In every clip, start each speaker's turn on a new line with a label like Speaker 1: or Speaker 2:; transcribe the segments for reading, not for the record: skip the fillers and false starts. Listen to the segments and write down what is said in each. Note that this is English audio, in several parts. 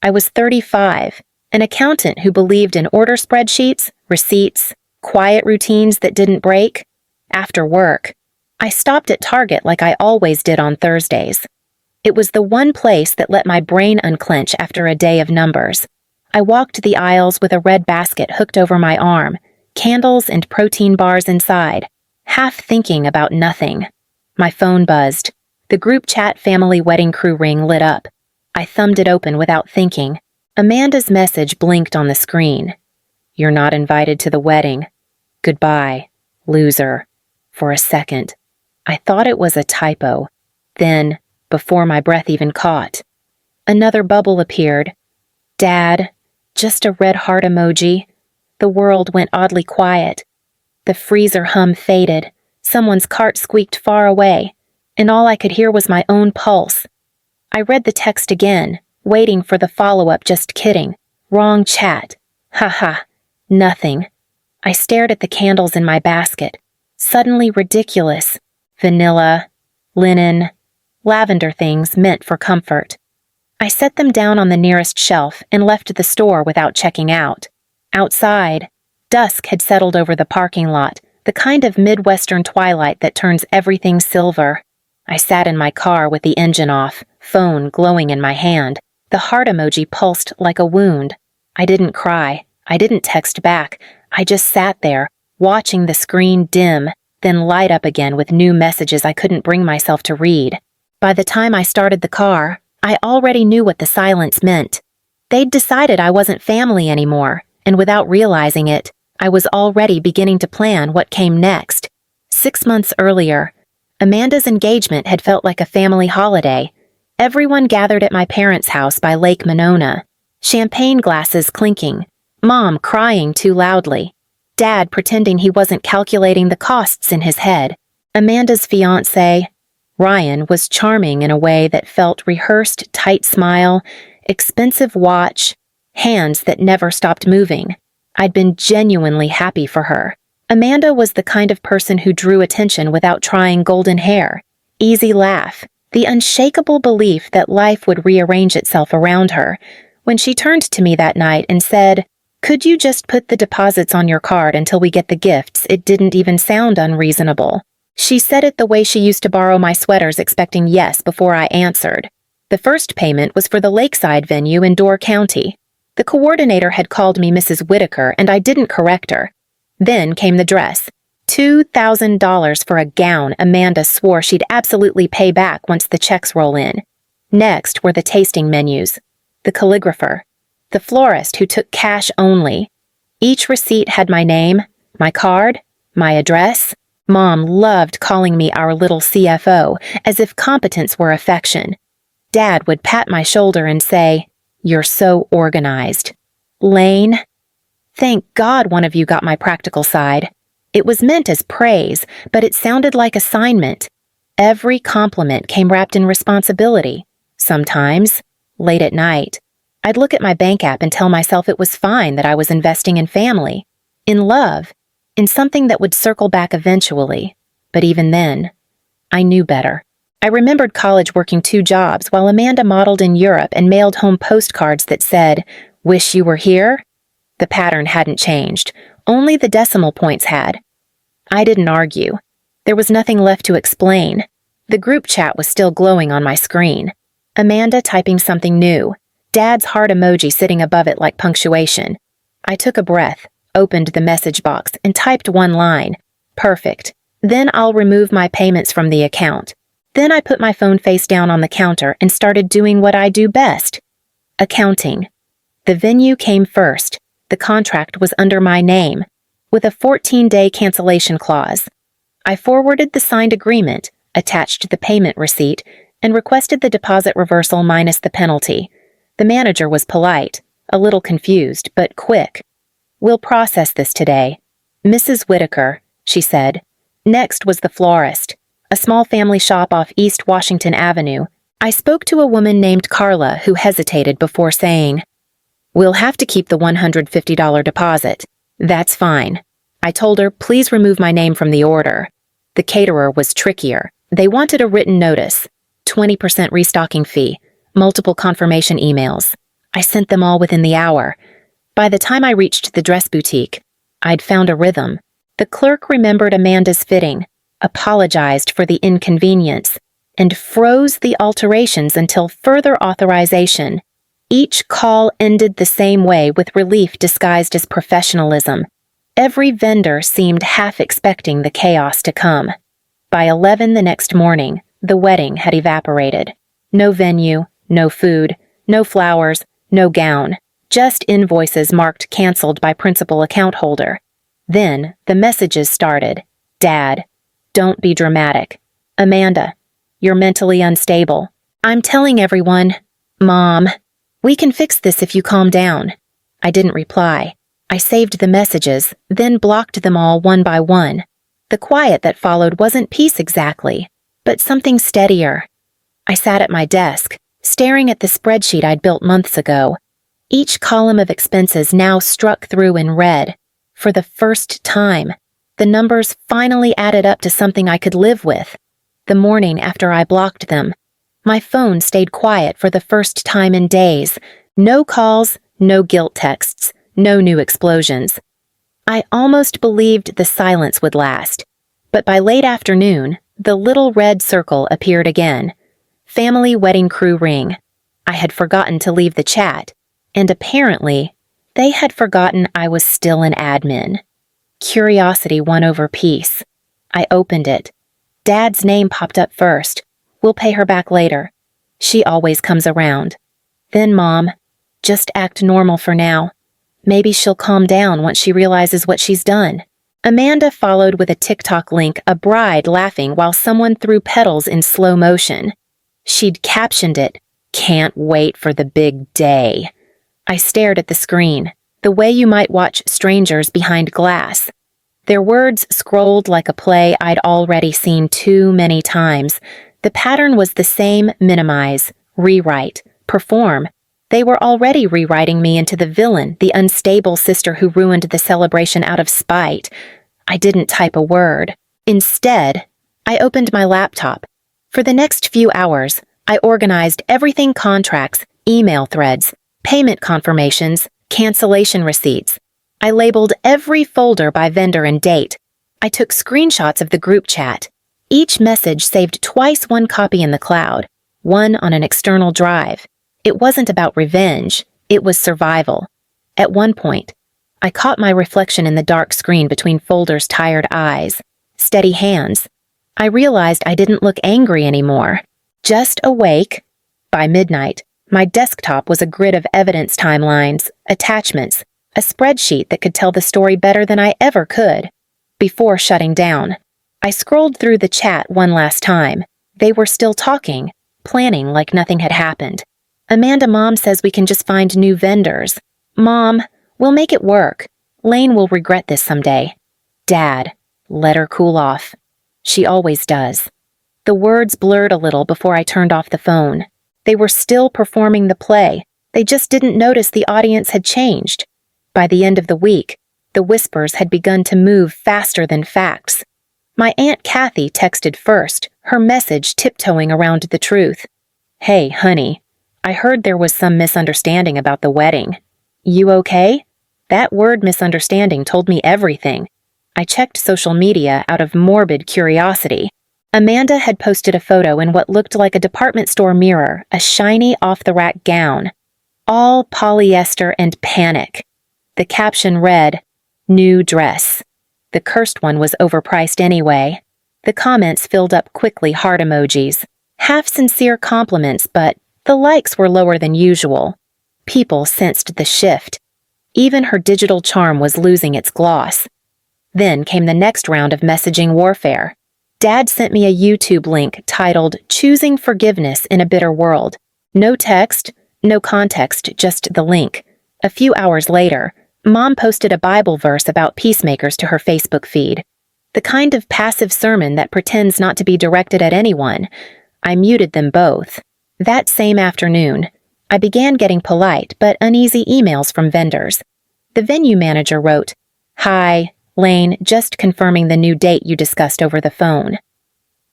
Speaker 1: I was 35, an accountant who believed in order spreadsheets, receipts, quiet routines that didn't break. After work, I stopped at Target like I always did on Thursdays. It was the one place that let my brain unclench after a day of numbers. I walked the aisles with a red basket hooked over my arm, candles and protein bars inside, half thinking about nothing. My phone buzzed. The group chat family wedding crew ring lit up. I thumbed it open without thinking. Amanda's message blinked on the screen. "You're not invited to the wedding. Goodbye, loser." For a second, I thought it was a typo. Then, before my breath even caught, another bubble appeared. "Dad," just a red heart emoji. The world went oddly quiet. The freezer hum faded. Someone's cart squeaked far away, and all I could hear was my own pulse. I read the text again, waiting for the follow-up. "Just kidding. Wrong chat. Haha. Nothing." I stared at the candles in my basket. Suddenly ridiculous. Vanilla, linen, lavender things meant for comfort. I set them down on the nearest shelf and left the store without checking out. Outside, dusk had settled over the parking lot, the kind of Midwestern twilight that turns everything silver. I sat in my car with the engine off, phone glowing in my hand. The heart emoji pulsed like a wound. I didn't cry. I didn't text back. I just sat there, watching the screen dim, then light up again with new messages I couldn't bring myself to read. By the time I started the car, I already knew what the silence meant. They'd decided I wasn't family anymore, and without realizing it, I was already beginning to plan what came next. 6 months earlier, Amanda's engagement had felt like a family holiday. Everyone gathered at my parents' house by Lake Monona, champagne glasses clinking, Mom crying too loudly, Dad pretending he wasn't calculating the costs in his head. Amanda's fiancé, Ryan, was charming in a way that felt rehearsed, tight smile, expensive watch, hands that never stopped moving. I'd been genuinely happy for her. Amanda was the kind of person who drew attention without trying. Golden hair, easy laugh, the unshakable belief that life would rearrange itself around her. When she turned to me that night and said, "Could you just put the deposits on your card until we get the gifts?" it didn't even sound unreasonable. She said it the way she used to borrow my sweaters, expecting yes before I answered. The first payment was for the lakeside venue in Door County. The coordinator had called me Mrs. Whitaker, and I didn't correct her. Then came the dress. $2,000 for a gown Amanda swore she'd absolutely pay back once the checks roll in. Next were the tasting menus, the calligrapher, the florist who took cash only. Each receipt had my name, my card, my address. Mom loved calling me our little CFO, as if competence were affection. Dad would pat my shoulder and say, "You're so organized." Lane, thank God one of you got my practical side. It was meant as praise, but it sounded like assignment. Every compliment came wrapped in responsibility. Sometimes, late at night, I'd look at my bank app and tell myself it was fine that I was investing in family, in love, in something that would circle back eventually. But even then, I knew better. I remembered college working 2 jobs while Amanda modeled in Europe and mailed home postcards that said, "Wish you were here?" The pattern hadn't changed. Only the decimal points had. I didn't argue. There was nothing left to explain. The group chat was still glowing on my screen. Amanda typing something new. Dad's heart emoji sitting above it like punctuation. I took a breath, opened the message box, and typed one line. Perfect. Then I'll remove my payments from the account. Then I put my phone face down on the counter and started doing what I do best. Accounting. The venue came first. The contract was under my name, with a 14-day cancellation clause. I forwarded the signed agreement, attached the payment receipt, and requested the deposit reversal minus the penalty. The manager was polite, a little confused, but quick. "We'll process this today." "Mrs. Whitaker," she said. Next was the florist, a small family shop off East Washington Avenue. I spoke to a woman named Carla who hesitated before saying, "We'll have to keep the $150 deposit." "That's fine." I told her, "Please remove my name from the order." The caterer was trickier. They wanted a written notice, 20% restocking fee, multiple confirmation emails. I sent them all within the hour. By the time I reached the dress boutique, I'd found a rhythm. The clerk remembered Amanda's fitting, apologized for the inconvenience, and froze the alterations until further authorization. Each call ended the same way, with relief disguised as professionalism. Every vendor seemed half expecting the chaos to come. By 11 the next morning, the wedding had evaporated. No venue, no food, no flowers, no gown, just invoices marked canceled by principal account holder. Then the messages started. Dad, don't be dramatic. Amanda, you're mentally unstable. I'm telling everyone. Mom, we can fix this if you calm down. I didn't reply. I saved the messages, then blocked them all one by one. The quiet that followed wasn't peace exactly, but something steadier. I sat at my desk, staring at the spreadsheet I'd built months ago. Each column of expenses now struck through in red. For the first time, the numbers finally added up to something I could live with. The morning after I blocked them, my phone stayed quiet for the first time in days. No calls, no guilt texts, no new explosions. I almost believed the silence would last, but by late afternoon, the little red circle appeared again. Family wedding crew ring. I had forgotten to leave the chat, and apparently, they had forgotten I was still an admin. Curiosity won over peace. I opened it. Dad's name popped up first. We'll pay her back later. She always comes around. Then Mom, just act normal for now. Maybe she'll calm down once she realizes what she's done. Amanda followed with a TikTok link, a bride laughing while someone threw petals in slow motion. She'd captioned it, "Can't wait for the big day." I stared at the screen, the way you might watch strangers behind glass. Their words scrolled like a play I'd already seen too many times. The pattern was the same: minimize, rewrite, perform. They were already rewriting me into the villain, the unstable sister who ruined the celebration out of spite. I didn't type a word. Instead, I opened my laptop. For the next few hours, I organized everything: contracts, email threads, payment confirmations, cancellation receipts. I labeled every folder by vendor and date. I took screenshots of the group chat. Each message saved twice one copy in the cloud, one on an external drive. It wasn't about revenge, it was survival. At one point, I caught my reflection in the dark screen between folders' tired eyes, steady hands. I realized I didn't look angry anymore, just awake. By midnight, my desktop was a grid of evidence timelines, attachments, a spreadsheet that could tell the story better than I ever could. Before shutting down, I scrolled through the chat one last time. They were still talking, planning like nothing had happened. Amanda, Mom says we can just find new vendors. Mom, we'll make it work. Lane will regret this someday. Dad, let her cool off. She always does. The words blurred a little before I turned off the phone. They were still performing the play. They just didn't notice the audience had changed. By the end of the week, the whispers had begun to move faster than facts. My Aunt Kathy texted first, her message tiptoeing around the truth. Hey, honey, I heard there was some misunderstanding about the wedding. You okay? That word misunderstanding told me everything. I checked social media out of morbid curiosity. Amanda had posted a photo in what looked like a department store mirror, a shiny off-the-rack gown. All polyester and panic. The caption read, "New dress." The cursed one was overpriced anyway. The comments filled up quickly, heart emojis. Half-sincere compliments, but the likes were lower than usual. People sensed the shift. Even her digital charm was losing its gloss. Then came the next round of messaging warfare. Dad sent me a YouTube link titled "Choosing Forgiveness in a Bitter World." No text, no context, just the link. A few hours later, Mom posted a Bible verse about peacemakers to her Facebook feed. The kind of passive sermon that pretends not to be directed at anyone. I muted them both. That same afternoon, I began getting polite but uneasy emails from vendors. The venue manager wrote, "Hi, Lane, just confirming the new date you discussed over the phone."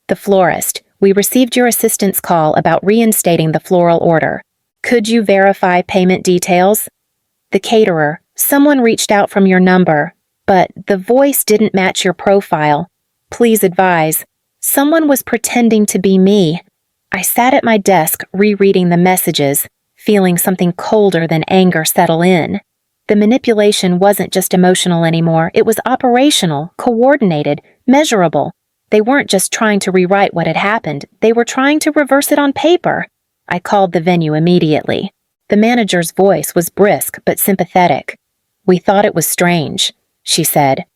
Speaker 1: The florist, "We received your assistant's call about reinstating the floral order. Could you verify payment details? The caterer, someone reached out from your number, but the voice didn't match your profile. Please advise. Someone was pretending to be me. I sat at my desk rereading the messages, feeling something colder than anger settle in. The manipulation wasn't just emotional anymore, it was operational, coordinated, measurable. They weren't just trying to rewrite what had happened, they were trying to reverse it on paper. I called the venue immediately. The manager's voice was brisk but sympathetic. We thought it was strange, she said.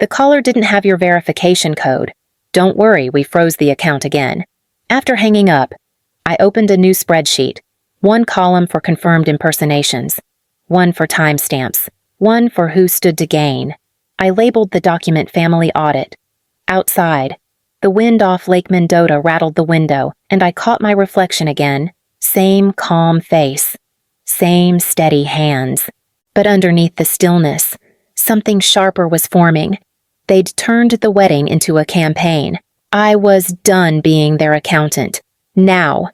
Speaker 1: The caller didn't have your verification code. Don't worry, we froze the account again. After hanging up, I opened a new spreadsheet, one column for confirmed impersonations, one for timestamps, one for who stood to gain. I labeled the document Family Audit. Outside, the wind off Lake Mendota rattled the window, and I caught my reflection again. Same calm face, same steady hands. But underneath the stillness, something sharper was forming. They'd turned the wedding into a campaign. I was done being their accountant. Now,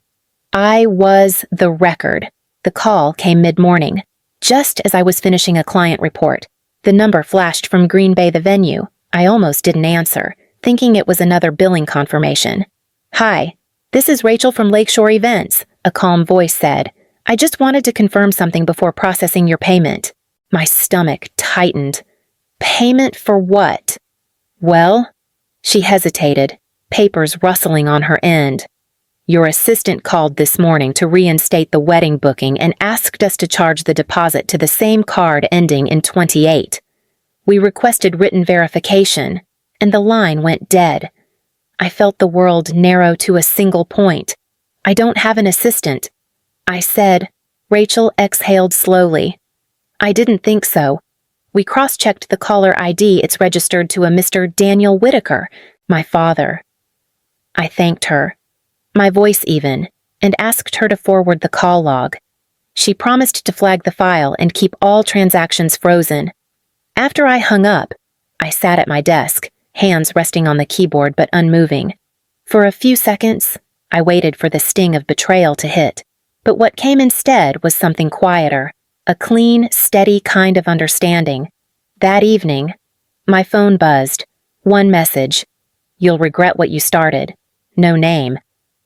Speaker 1: I was the record. The call came mid-morning. Just as I was finishing a client report, the number flashed from Green Bay, the venue. I almost didn't answer, thinking it was another billing confirmation. Hi, this is Rachel from Lakeshore Events, a calm voice said. I just wanted to confirm something before processing your payment. My stomach tightened. Payment for what? Well, she hesitated, papers rustling on her end. Your assistant called this morning to reinstate the wedding booking and asked us to charge the deposit to the same card ending in 28. We requested written verification, and the line went dead. I felt the world narrow to a single point. I don't have an assistant. I said. Rachel exhaled slowly. I didn't think so. We cross-checked the caller ID. It's registered to a Mr. Daniel Whitaker, my father. I thanked her, my voice even, and asked her to forward the call log. She promised to flag the file and keep all transactions frozen. After I hung up, I sat at my desk, hands resting on the keyboard but unmoving. For a few seconds, I waited for the sting of betrayal to hit, but what came instead was something quieter, a clean, steady kind of understanding. That evening, my phone buzzed. One message. You'll regret what you started. No name.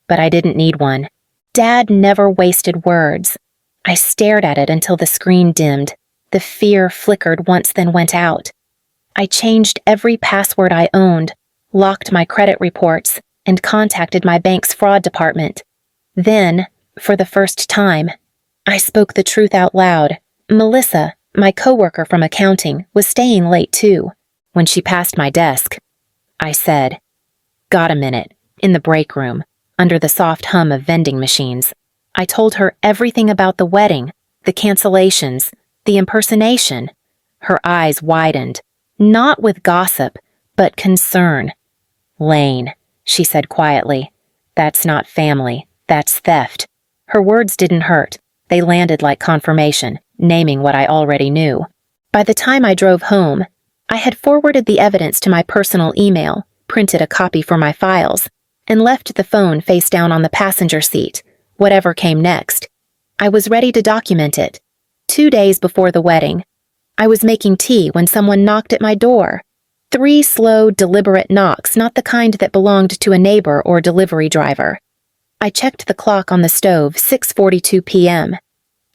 Speaker 1: But I didn't need one. Dad never wasted words. I stared at it until the screen dimmed. The fear flickered once then went out. I changed every password I owned, locked my credit reports, and contacted my bank's fraud department. Then, for the first time, I spoke the truth out loud. Melissa, my coworker from accounting, was staying late too. When she passed my desk, I said, "Got a minute," in the break room, under the soft hum of vending machines. I told her everything about the wedding, the cancellations, the impersonation. Her eyes widened, not with gossip, but concern. "Lane," she said quietly, "that's not family, that's theft." Her words didn't hurt. They landed like confirmation, naming what I already knew. By the time I drove home, I had forwarded the evidence to my personal email, printed a copy for my files, and left the phone face down on the passenger seat. Whatever came next, I was ready to document it. 2 days before the wedding, I was making tea when someone knocked at my door. 3 slow, deliberate knocks, not the kind that belonged to a neighbor or delivery driver. I checked the clock on the stove, 6:42 p.m.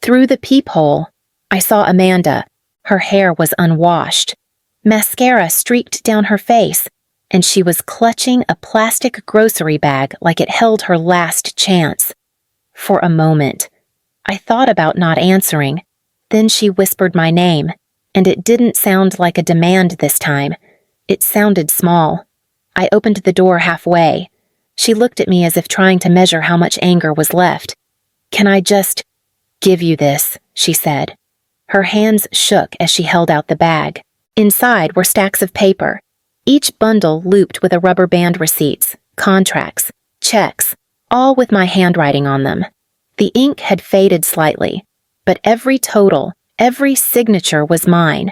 Speaker 1: Through the peephole, I saw Amanda. Her hair was unwashed. Mascara streaked down her face, and she was clutching a plastic grocery bag like it held her last chance. For a moment, I thought about not answering. Then she whispered my name, and it didn't sound like a demand this time. It sounded small. I opened the door halfway. She looked at me as if trying to measure how much anger was left. "Can I just give you this?" she said. Her hands shook as she held out the bag. Inside were stacks of paper, each bundle looped with a rubber band receipts, contracts, checks, all with my handwriting on them. The ink had faded slightly, but every total, every signature was mine.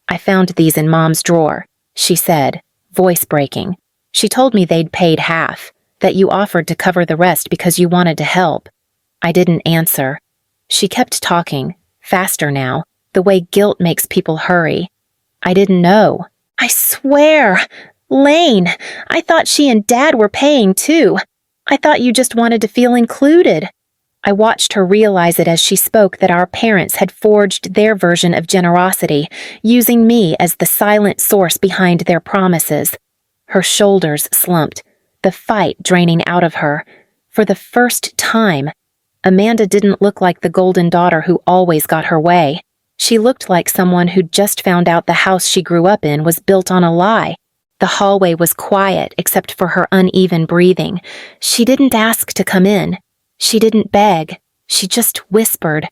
Speaker 1: "I found these in Mom's drawer," she said, voice breaking. "She told me they'd paid half, that you offered to cover the rest because you wanted to help." I didn't answer. She kept talking, faster now, the way guilt makes people hurry. I didn't know. I swear! Lane, I thought she and Dad were paying too. I thought you just wanted to feel included. I watched her realize it as she spoke that our parents had forged their version of generosity, using me as the silent source behind their promises. Her shoulders slumped, the fight draining out of her. For the first time, Amanda didn't look like the golden daughter who always got her way. She looked like someone who'd just found out the house she grew up in was built on a lie. The hallway was quiet except for her uneven breathing. She didn't ask to come in. She didn't beg. She just whispered,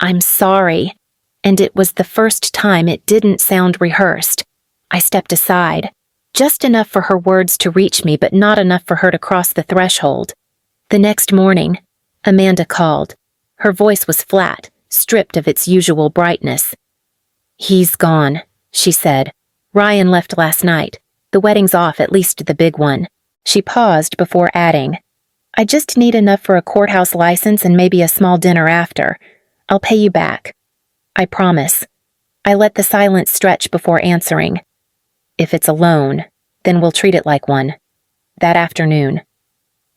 Speaker 1: "I'm sorry." And it was the first time it didn't sound rehearsed. I stepped aside, just enough for her words to reach me, but not enough for her to cross the threshold. The next morning, Amanda called. Her voice was flat, stripped of its usual brightness. "He's gone," she said. "Ryan left last night. The wedding's off, at least the big one." She paused before adding, "I just need enough for a courthouse license and maybe a small dinner after. I'll pay you back." "I promise." I let the silence stretch before answering. "If it's a loan, then we'll treat it like one." That afternoon,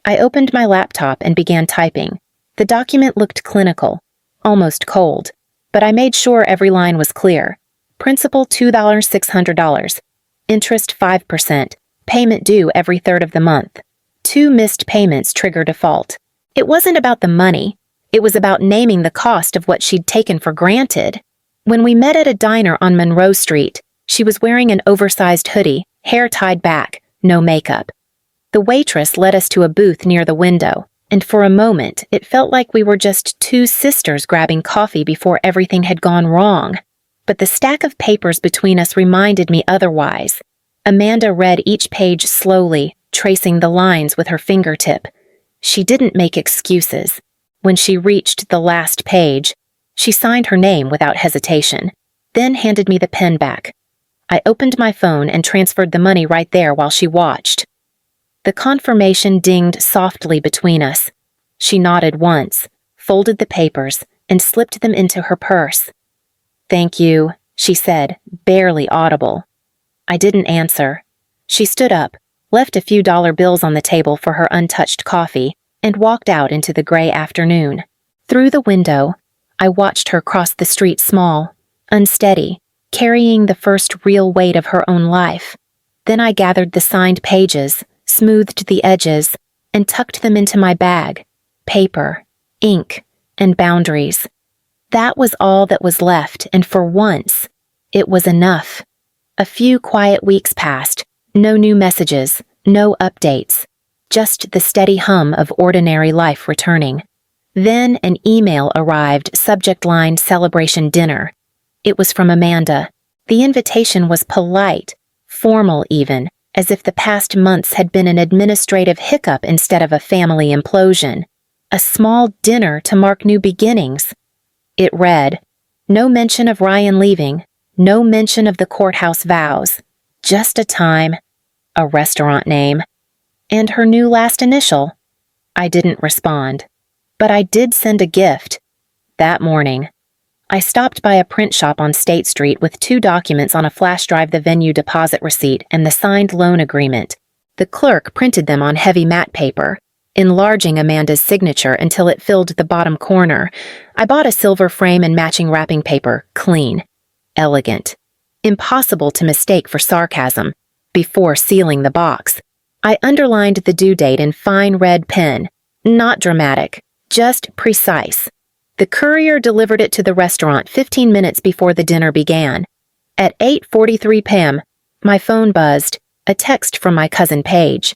Speaker 1: I opened my laptop and began typing. The document looked clinical, almost cold, but I made sure every line was clear. Principal $2,600. Interest 5%. Payment due every third of the month. 2 missed payments trigger default. It wasn't about the money. It was about naming the cost of what she'd taken for granted. When we met at a diner on Monroe Street, she was wearing an oversized hoodie, hair tied back, no makeup. The waitress led us to a booth near the window, and for a moment it felt like we were just two sisters grabbing coffee before everything had gone wrong. But the stack of papers between us reminded me otherwise. Amanda read each page slowly, tracing the lines with her fingertip. She didn't make excuses. When she reached the last page, she signed her name without hesitation, then handed me the pen back. I opened my phone and transferred the money right there while she watched. The confirmation dinged softly between us. She nodded once, folded the papers, and slipped them into her purse. "Thank you," she said, barely audible. I didn't answer. She stood up, left a few dollar bills on the table for her untouched coffee, and walked out into the gray afternoon. Through the window, I watched her cross the street small, unsteady, carrying the first real weight of her own life. Then I gathered the signed pages, smoothed the edges, and tucked them into my bag. Paper, ink, and boundaries. That was all that was left, and for once, it was enough. A few quiet weeks passed, no new messages, no updates, just the steady hum of ordinary life returning. Then an email arrived, subject line celebration dinner. It was from Amanda. The invitation was polite, formal even, as if the past months had been an administrative hiccup instead of a family implosion. A small dinner to mark new beginnings. It read, "No mention of Ryan leaving, no mention of the courthouse vows, just a time, a restaurant name, and her new last initial." I didn't respond, but I did send a gift. That morning, I stopped by a print shop on State Street with 2 documents on a flash drive, the venue deposit receipt and the signed loan agreement. The clerk printed them on heavy matte paper, enlarging Amanda's signature until it filled the bottom corner. I bought a silver frame and matching wrapping paper, clean, elegant, impossible to mistake for sarcasm. Before sealing the box, I underlined the due date in fine red pen, not dramatic, just precise. The courier delivered it to the restaurant 15 minutes before the dinner began. At 8:43 p.m., my phone buzzed, a text from my cousin Paige.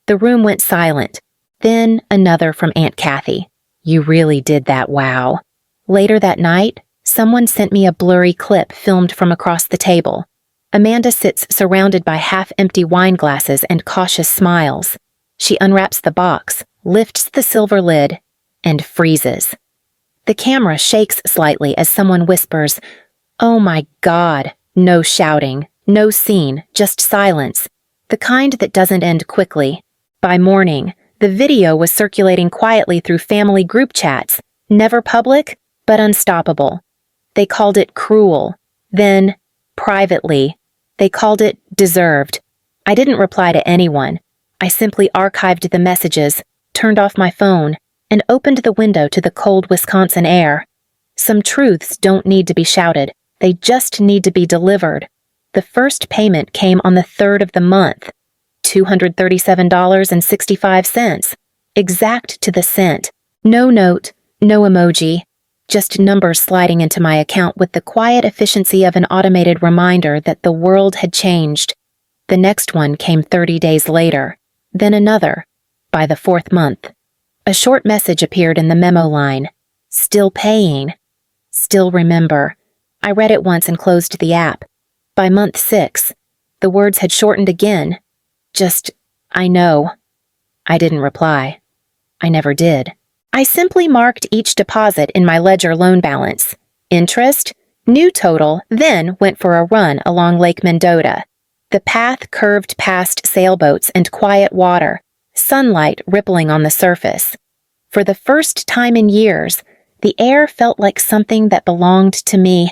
Speaker 1: The room went silent. Then another from Aunt Kathy. "You really did that, wow." Later that night, someone sent me a blurry clip filmed from across the table. Amanda sits surrounded by half-empty wine glasses and cautious smiles. She unwraps the box, lifts the silver lid, and freezes. The camera shakes slightly as someone whispers, "Oh my God." No shouting, no scene, just silence. The kind that doesn't end quickly. By morning, the video was circulating quietly through family group chats, never public, but unstoppable. They called it cruel. Then, privately, they called it deserved. I didn't reply to anyone. I simply archived the messages, turned off my phone, and opened the window to the cold Wisconsin air. Some truths don't need to be shouted. They just need to be delivered. The first payment came on the 3rd of the month, $237.65. Exact to the cent. No note, no emoji, just numbers sliding into my account with the quiet efficiency of an automated reminder that the world had changed. The next one came 30 days later, then another, by the 4th month. A short message appeared in the memo line. Still paying. Still remember. I read it once and closed the app. By month 6, the words had shortened again. Just, I know. I didn't reply. I never did. I simply marked each deposit in my ledger loan balance. Interest, new total, then went for a run along Lake Mendota. The path curved past sailboats and quiet water, sunlight rippling on the surface. For the first time in years, the air felt like something that belonged to me.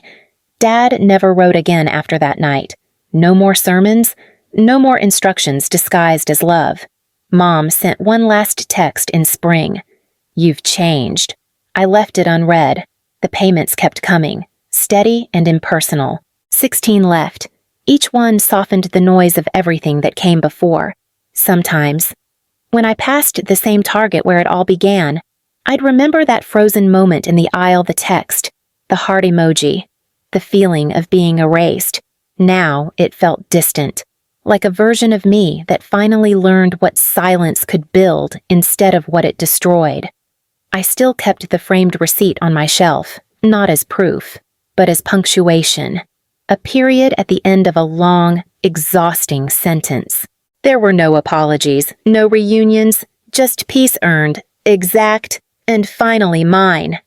Speaker 1: Dad never wrote again after that night. No more sermons, no more instructions disguised as love. Mom sent one last text in spring. You've changed. I left it unread. The payments kept coming, steady and impersonal. 16 left. Each one softened the noise of everything that came before. Sometimes, when I passed the same Target where it all began, I'd remember that frozen moment in the aisle, the text, the heart emoji, the feeling of being erased. Now it felt distant, like a version of me that finally learned what silence could build instead of what it destroyed. I still kept the framed receipt on my shelf, not as proof, but as punctuation, a period at the end of a long, exhausting sentence. There were no apologies, no reunions, just peace earned, exact, and finally mine.